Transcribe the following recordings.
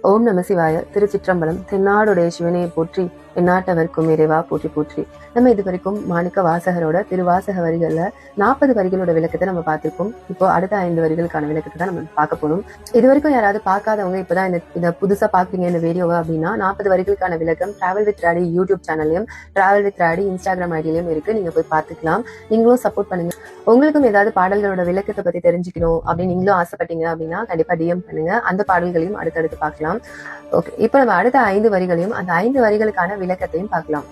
ஓம் நம சிவாய. திருச்சிற்றம்பலம். தென்னாடுடைய சிவனையை போற்றி, எந்நாட்டவர்க்கும் இறைவா போற்றி போற்றி. நம்ம இது வரைக்கும் மாணிக்க வாசகரோட திருவாசக வரிகள்ல 40 வரிகளோட விளக்கத்தை நம்ம பார்த்திருக்கோம். இப்போ அடுத்த 5 வரிகளுக்கான விளக்கத்தை தான் நம்ம பார்க்க போறோம். இது வரைக்கும் யாராவது பார்க்காதவங்க இப்பதான் இதை புதுசா பாக்குறீங்க இந்த வீடியோவை அப்படின்னா, 40 வரிகளுக்கான விளக்கம் டிராவல் வித் ராடி யூடியூப் சேனல்லையும், டிராவல் வித் ராடி இன்ஸ்டாகிராம் ஐடியிலையும் இருக்கு. நீங்க போய் பார்த்துக்கலாம். நீங்களும் சப்போர்ட் பண்ணுங்க. உங்களுக்கும் ஏதாவது பாடல்களோட விளக்கத்தை பத்தி தெரிஞ்சுக்கணும் அப்படின்னு நீங்களும் ஆசைப்பட்டீங்க அப்படின்னா கண்டிப்பா டிஎம் பண்ணுங்க. அந்த பாடல்களையும் அடுத்தடுத்து பார்க்கலாம். ஓகே, இப்ப நம்ம அடுத்த 5 வரிகளையும் அந்த 5 வரிகளுக்கான விளக்கத்தையும் பார்க்கலாம்.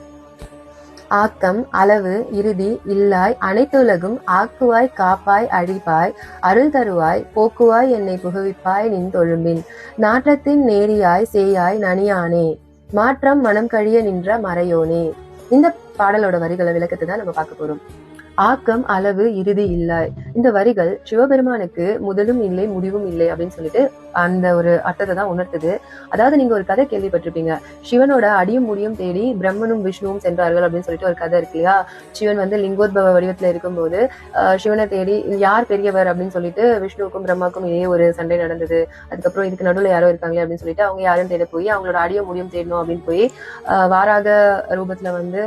ஆக்கம் அளவு இறுதி இல்லாய் அனைத்துலகும் ஆக்குவாய் காப்பாய் அழிப்பாய் அருள் தருவாய் போக்குவாய் என்னை புகுவிப்பாய் நின் தொழும்பின் நாற்றத்தின் நேரியாய் சேயாய் நனியானே மாற்றம் மனம் கழிய நின்ற மறையோனே. இந்த பாடலோட வரிகளை விளக்கத்தை தான் நம்ம பார்க்க போறோம். ஆக்கம் அளவு இறுதி இல்லாய். இந்த வரிகள் சிவபெருமானுக்கு முதலும் இல்லை முடிவும் இல்லை அப்படின்னு சொல்லிட்டு அந்த ஒரு அர்த்தத்தை தான் உணர்த்துது. அதாவது நீங்க ஒரு கதை கேள்விப்பட்டிருப்பீங்க. சிவனோட அடியும் முடியும் தேடி பிரம்மனும் விஷ்ணுவும் சென்றார்கள் அப்படின்னு சொல்லிட்டு ஒரு கதை இருக்கு இல்லையா? சிவன் வந்து லிங்கோத்பவ வடிவத்துல இருக்கும்போது சிவனை தேடி யார் பெரியவர் அப்படின்னு சொல்லிட்டு விஷ்ணுவுக்கும் பிரம்மாவுக்கும் இதே ஒரு சண்டை நடந்தது. அதுக்கப்புறம் இதுக்கு நடுவில் யாரோ இருக்காங்களே அப்படின்னு சொல்லிட்டு அவங்க யாரும் தேட போய் அவங்களோட அடியும் முடியும் தேடணும் அப்படின்னு போய் வாராக ரூபத்துல வந்து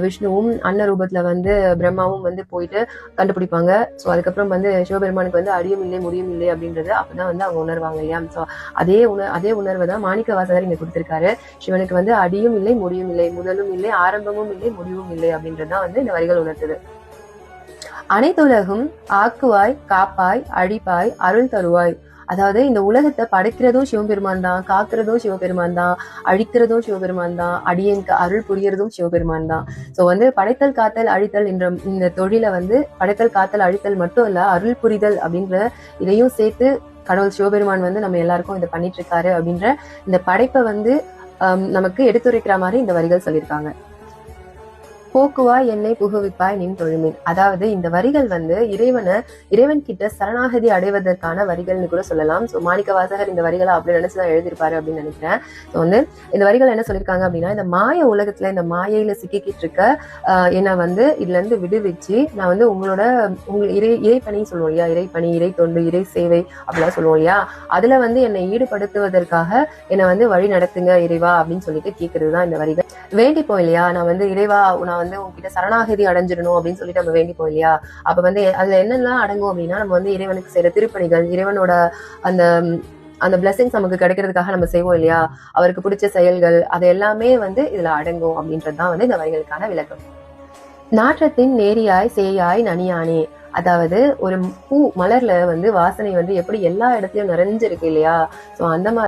விஷ்ணுவும் அன்ன ரூபத்துல வந்து பிரம்மாவும் வந்து போயிட்டு கண்டுபிடிப்பாங்க. சோ அதுக்கப்புறம் வந்து சிவபெருமானுக்கு வந்து அடியும் இல்லை முடியும் இல்லை அப்படின்றது அப்பதான் வந்து அவங்க உணர்வாங்க இல்லையா? சோ அதே உணர்வை தான் மாணிக்க வாசகர் இங்க கொடுத்திருக்காரு. சிவனுக்கு வந்து அடியும் இல்லை முடியும் இல்லை, முதலும் இல்லை ஆரம்பமும் இல்லை முடிவும் இல்லை அப்படின்றதுதான் வந்து இந்த வரிகள் உணர்த்துது. அனைத்துலகும் ஆக்குவாய் காப்பாய் அழிப்பாய் அருள் தருவாய். அதாவது இந்த உலகத்தை படைக்கிறதும் சிவபெருமான் தான், காக்குறதும் சிவபெருமான் தான், அழிக்கிறதும் சிவபெருமான் தான், அடியனுக்கு அருள் புரியறதும் சிவபெருமான் தான். சோ வந்து படைத்தல் காத்தல் அழித்தல் என்ற இந்த தொழிலை வந்து படைத்தல் காத்தல் அழித்தல் மட்டும் இல்ல, அருள் புரிதல் அப்படின்ற இதையும் சேர்த்து கடவுள் சிவபெருமான் வந்து நம்ம எல்லாருக்கும் இதை பண்ணிட்டு இருக்காரு அப்படின்ற இந்த படைப்பை வந்து நமக்கு எடுத்துரைக்கிற மாதிரி இந்த வரிகள் சொல்லியிருக்காங்க. போக்குவாய் என்னை புகுவிப்பாய் நின் தொழுமின். அதாவது இந்த வரிகள் வந்து இறைவன் கிட்ட சரணாகதி அடைவதற்கான வரிகள்னு கூட சொல்லலாம். சோ மாணிக்க வாசகர் இந்த வரிகளை அப்படி நினைச்சுதான் எழுதியிருப்பாரு அப்படின்னு நினைக்கிறேன். ஸோ வந்து இந்த வரிகள் என்ன சொல்லியிருக்காங்க அப்படின்னா, இந்த மாய உலகத்துல இந்த மாயையில சிக்கிக்கிட்டு இருக்க என்னை வந்து இதுல இருந்து விடுவிச்சு நான் வந்து இறைப்பணி சொல்லுவோம் இல்லையா? இறைப்பணி, இறை தொண்டு, இறை சேவை அப்படிலாம் சொல்லுவோம் இல்லையா? அதுல வந்து என்னை ஈடுபடுத்துவதற்காக என்னை வந்து வழி நடத்துங்க இறைவா அப்படின்னு சொல்லிட்டு கேட்கறது தான் இந்த வரிகள். வேண்டிப்போம் இல்லையா? நான் வந்து இறைவா நான் வந்து உங்ககிட்ட சரணாகதி அடைஞ்சிடணும் அப்படின்னு சொல்லிட்டு நம்ம வேண்டிப்போம் இல்லையா? அப்ப வந்து அதுல என்னெல்லாம் அடங்கும் அப்படின்னா, நம்ம வந்து இறைவனுக்கு செய்யற திருப்பணிகள், இறைவனோட அந்த பிளெஸிங்ஸ் நமக்கு கிடைக்கிறதுக்காக நம்ம செய்வோம் இல்லையா? அவருக்கு பிடிச்ச செயல்கள், அது எல்லாமே வந்து இதுல அடங்கும் அப்படின்றதுதான் வந்து இந்த வரிகளுக்கான விளக்கம். நாற்றத்தின் நேரியாய் சேயாய் நனியானே. அதாவது ஒரு பூ மலர்ல வந்து வாசனை வந்து எப்படி எல்லா இடத்துலயும் நிறைஞ்சிருக்கு இல்லையா? சோ அந்த மாதிரி